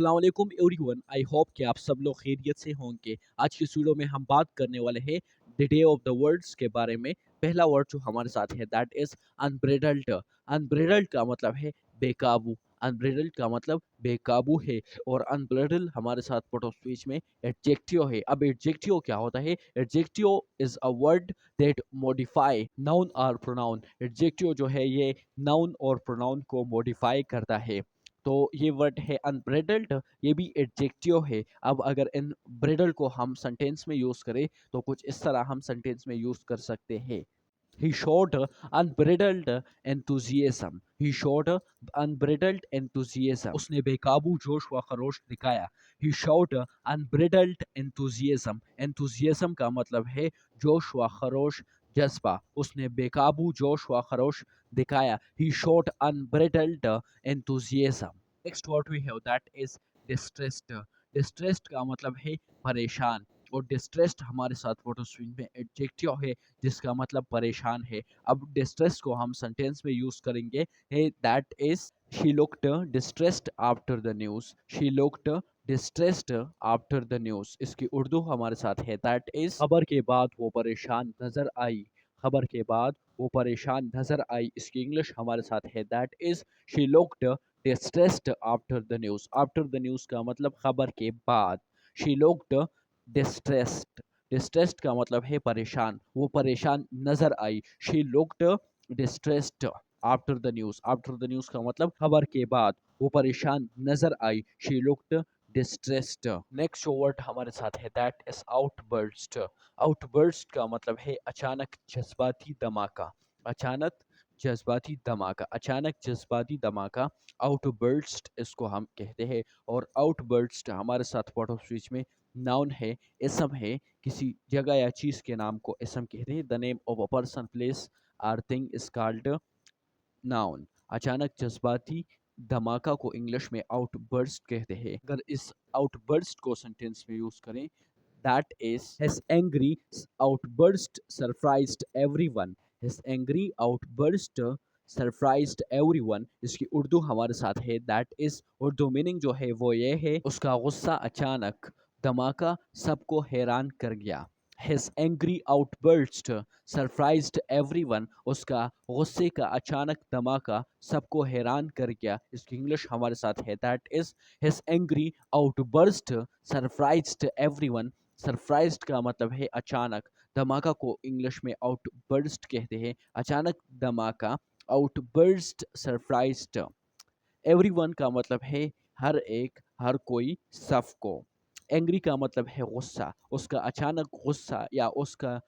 अस्सलाम वालेकुम everyone, I hope कि आप सब लोग खैरियत से होंगे। आज की इस वीडियो में हम बात करने वाले हैं the day of the words के बारे में। पहला वर्ड जो हमारे साथ है दैट इज अनब्रिडल्ड। अनब्रिडल्ड का मतलब है बेकाबू। अनब्रिडल्ड का मतलब बेकाबू है और अनब्रिडल हमारे साथ पार्ट ऑफ स्पीच में एडजेक्टिव है। अब एडजेक्टिव क्या होता है? Adjective is a word that modify noun और प्रोनाउन। एडजेक्टिव जो है ये नाउन और प्रोनाउन को मॉडिफाई करता है। तो ये वर्ड है अनब्रिडल्ड, ये भी एडजेक्टिव है। अब अगर इन ब्रिडल को हम सेंटेंस में यूज करें तो कुछ इस तरह हम सेंटेंस में यूज कर सकते हैं। He showed unbridled enthusiasm. He showed unbridled enthusiasm. उसने बेकाबू जोश व खरोश दिखाया। He showed unbridled enthusiasm. Enthusiasm का मतलब है जोश व खरोश, जज्बा। उसने बेकाबू जोश व खरोश दिखाया। He showed unbridled enthusiasm. Next word we have that is distressed. Distressed का मतलब है परेशान और डिस्ट्रेस्ड हमारे साथ फोटो स्विंग में एडजेक्टिव है जिसका मतलब परेशान है। अब डिस्ट्रेस को हम सेंटेंस में यूज करेंगे है that is she looked distressed after the news. She looked distressed after the news. इसकी उर्दू हमारे साथ है दैट इज खबर के बाद वो परेशान नजर आई। खबर के बाद वो परेशान नजर आई। इसकी इंग्लिश हमारे साथ है that is she looked distressed after the news. After the news का मतलब खबर के बाद। She looked distressed. डिस्ट्रेस्ड का मतलब है परेशान, वो परेशान नजर आई। She looked distressed after the news. After the news का मतलब खबर के बाद, वो परेशान नजर आई। She looked distressed. Next word हमारे साथ है दैट इज आउटबर्स्ट। आउटबर्स्ट का मतलब है अचानक जज्बाती धमाका। अचानक जज्बाती धमाका। अचानक जज्बाती धमाका आउटबर्स्ट इसको हम कहते हैं। और आउटबर्स्ट हमारे साथ पार्ट ऑफ स्पीच में नाउन है, इसम है। किसी जगह या चीज के नाम को इसम कहते हैं। The name of a person, place or thing is called noun. अचानक जज्बाती धमाका को इंग्लिश में आउटबर्स्ट कहते हैं। अगर इस आउटबर्स्ट को सेंटेंस में यूज करें that is his angry outburst surprised everyone. His angry outburst surprised everyone. इसकी उर्दू हमारे साथ है दैट इज उर्दू मीनिंग जो है वो ये है उसका गुस्सा अचानक धमाका सबको हैरान कर गया। His angry outburst surprised everyone. उसका गुस्से का अचानक धमाका सबको हैरान कर गया। इसकी इंग्लिश हमारे साथ है that is his angry outburst surprised everyone. Surprised का मतलब है अचानक, धमाका को इंग्लिश में आउटबर्स्ट कहते हैं। अचानक धमाका आउटबर्स्ट सरप्राइज्ड। एवरीवन का मतलब है हर एक, हर कोई, सबको। एंग्री का मतलब है गुस्सा। उसका अचानक गुस्सा या उसका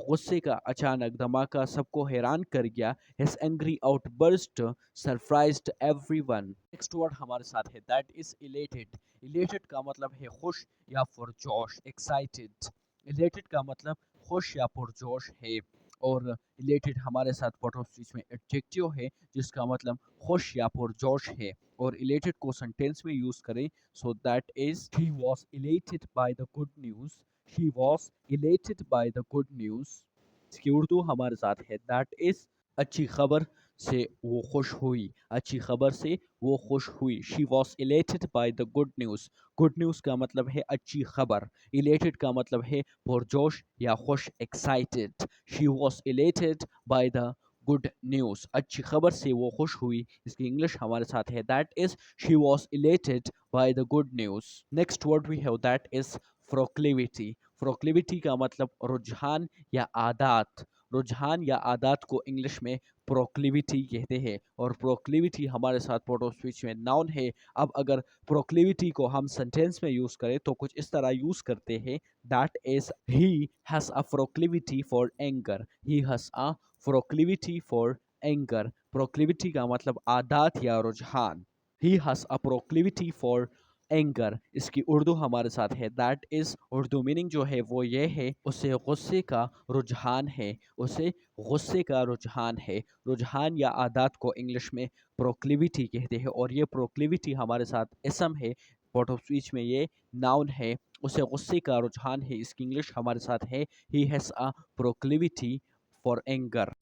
गुस्से का अचानक धमाका सबको हैरान कर गया। His angry outburst surprised everyone. Next word हमारे साथ है दैट इज इलेटेड। इलेटेड का मतलब है खुश या पुरजोश, एक्साइटेड। इलेटेड का मतलब खुश या पुरजोश है। और इलेटेड हमारे साथ पार्ट ऑफ स्पीच में एडजेक्टिव है जिसका मतलब खुश या पुरजोश है। और इलेटेड को सेंटेंस में यूज करें so that is she was elated by the good news. She was elated by the good news. इसकी उर्दू हमारे साथ है दैट इज अच्छी खबर से वो खुश हुई। अच्छी खबर से वो खुश हुई। She was elated by the good news. Good news का मतलब है अच्छी खबर। इलेटेड का मतलब है पुरजोश या खुश, excited. She was elated by the good news. अच्छी खबर से वो खुश हुई। इसकी इंग्लिश हमारे साथ है that is she was elated by the good news. Next word we have that is proclivity. Proclivity का मतलब रुझान या आदात। रुझान या आदात को इंग्लिश में प्रोक्लिविटी कहते हैं। और प्रोक्लिविटी हमारे साथ पार्ट ऑफ स्पीच में नाउन है। अब अगर प्रोक्लिविटी को हम सेंटेंस में यूज करें तो कुछ इस तरह यूज करते हैं that is he has a proclivity for anger. He has a proclivity for anger. Proclivity का मतलब आदात या रुझान। He has a proclivity for anger. इसकी उर्दू हमारे साथ है दैट इज उर्दू मीनिंग जो है वो ये है उसे गुस्से का रुझान है। उसे गुस्से का रुझान है। रुझान या आदात को इंग्लिश में प्रोक्लिविटी कहते हैं। और ये प्रोक्लिविटी हमारे साथ इसम है। पार्ट ऑफ स्पीच में ये नाउन है। उसे गुस्से का रुझान है। इसकी इंग्लिश हमारे साथ है he has a proclivity for anger.